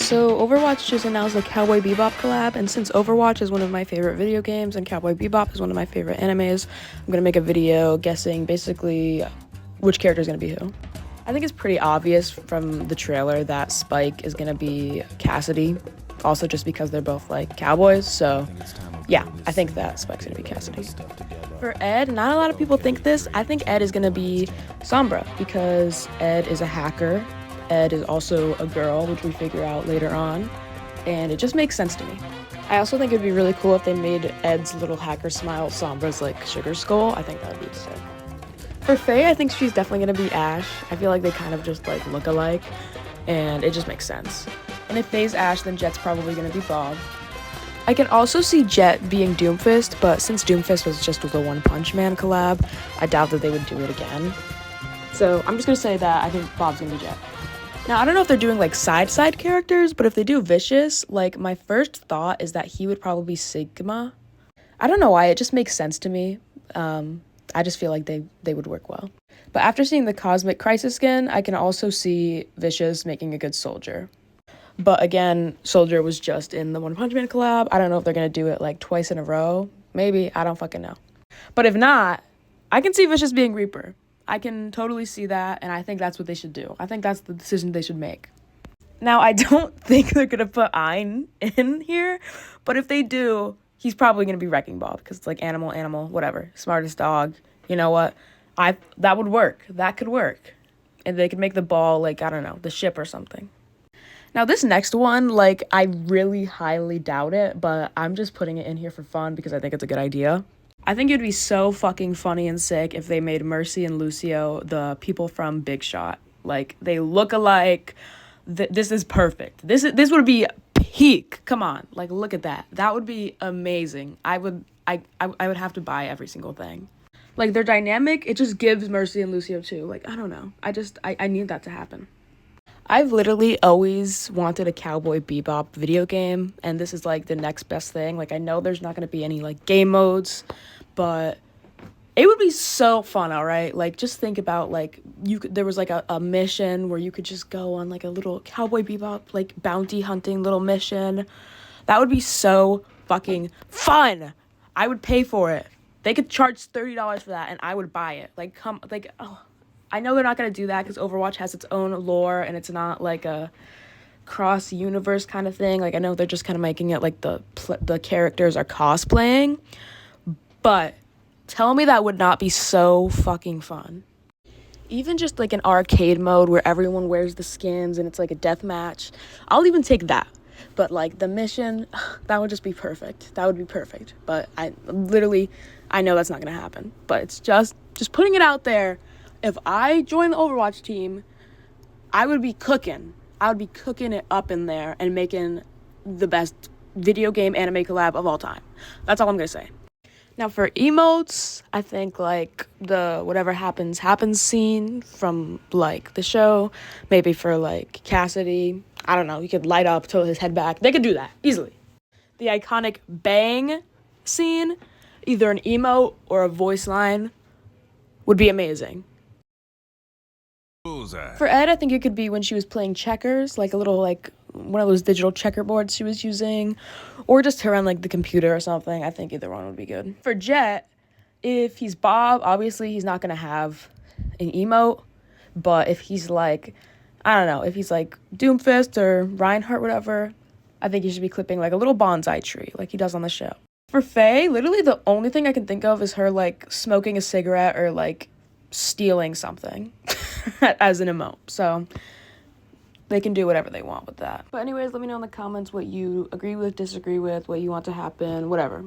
So Overwatch just announced a Cowboy Bebop collab, and since Overwatch is one of my favorite video games and Cowboy Bebop is one of my favorite animes, I'm gonna make a video guessing basically which character is gonna be who. I think it's pretty obvious from the trailer that Spike is gonna be Cassidy, also just because they're both like cowboys, so yeah, I think that Spike's gonna be Cassidy. For Ed, not a lot of people think this. I think Ed is gonna be Sombra because Ed is a hacker. Ed is also a girl, which we figure out later on, and it just makes sense to me. I also think it'd be really cool if they made Ed's little hacker smile Sombra's like sugar skull. I think that would be sick. For Faye, I think she's definitely gonna be Ash. I feel like they kind of just like look alike, and it just makes sense. And if Faye's Ash, then Jet's probably gonna be Bob. I can also see Jet being Doomfist, but since Doomfist was just with a One Punch Man collab, I doubt that they would do it again. So I'm just gonna say that I think Bob's gonna be Jet. Now, I don't know if they're doing like side characters, but if they do Vicious, like my first thought is that he would probably be Sigma. I don't know why, it just makes sense to me. I just feel like they would work well. But after seeing the Cosmic Crisis skin, I can also see Vicious making a good Soldier. But again, Soldier was just in the One Punch Man collab. I don't know if they're gonna do it like twice in a row. Maybe, I don't fucking know. But if not, I can see Vicious being Reaper. I can totally see that, and I think that's what they should do. I think that's the decision they should make. Now, I don't think they're gonna put Ein in here, but if they do, he's probably gonna be Wrecking Ball, because it's like animal, whatever. Smartest dog. You know what? That would work. That could work. And they could make the ball, like, I don't know, the ship or something. Now, this next one, like, I really highly doubt it, but I'm just putting it in here for fun because I think it's a good idea. I think it'd be so fucking funny and sick if they made Mercy and Lucio the people from Big Shot. Like, they look alike. This is perfect. This would be peak. Come on. Like, look at that. That would be amazing. I would have to buy every single thing. Like, their dynamic, it just gives Mercy and Lucio too. Like, I don't know. I need that to happen. I've literally always wanted a Cowboy Bebop video game, and this is like the next best thing. Like, I know there's not going to be any like game modes, but it would be so fun, all right? Like, just think about like there was like a mission where you could just go on like a little Cowboy Bebop like bounty hunting little mission. That would be so fucking fun. I would pay for it. They could charge $30 for that, and I would buy it. Like, I know they're not going to do that because Overwatch has its own lore and it's not like a cross-universe kind of thing. Like, I know they're just kind of making it like the characters are cosplaying. But tell me that would not be so fucking fun. Even just like an arcade mode where everyone wears the skins and it's like a death match. I'll even take that. But like the mission, that would just be perfect. That would be perfect. But I know that's not going to happen. But it's just putting it out there. If I joined the Overwatch team, I would be cooking. I would be cooking it up in there and making the best video game anime collab of all time. That's all I'm going to say. Now for emotes, I think like the whatever happens scene from like the show, maybe for like Cassidy, I don't know, you could light up, tilt his head back. They could do that easily. The iconic bang scene, either an emote or a voice line, would be amazing. For Ed, I think it could be when she was playing checkers, like a little, like, one of those digital checkerboards she was using, or just her on, like, the computer or something. I think either one would be good. For Jet, if he's Bob, obviously he's not going to have an emote, but if he's, like, I don't know, if he's, like, Doomfist or Reinhardt, whatever, I think he should be clipping, like, a little bonsai tree, like he does on the show. For Faye, literally the only thing I can think of is her, like, smoking a cigarette or, like, stealing something as an emote. So they can do whatever they want with that. But anyways, let me know in the comments what you agree with, disagree with, what you want to happen, whatever.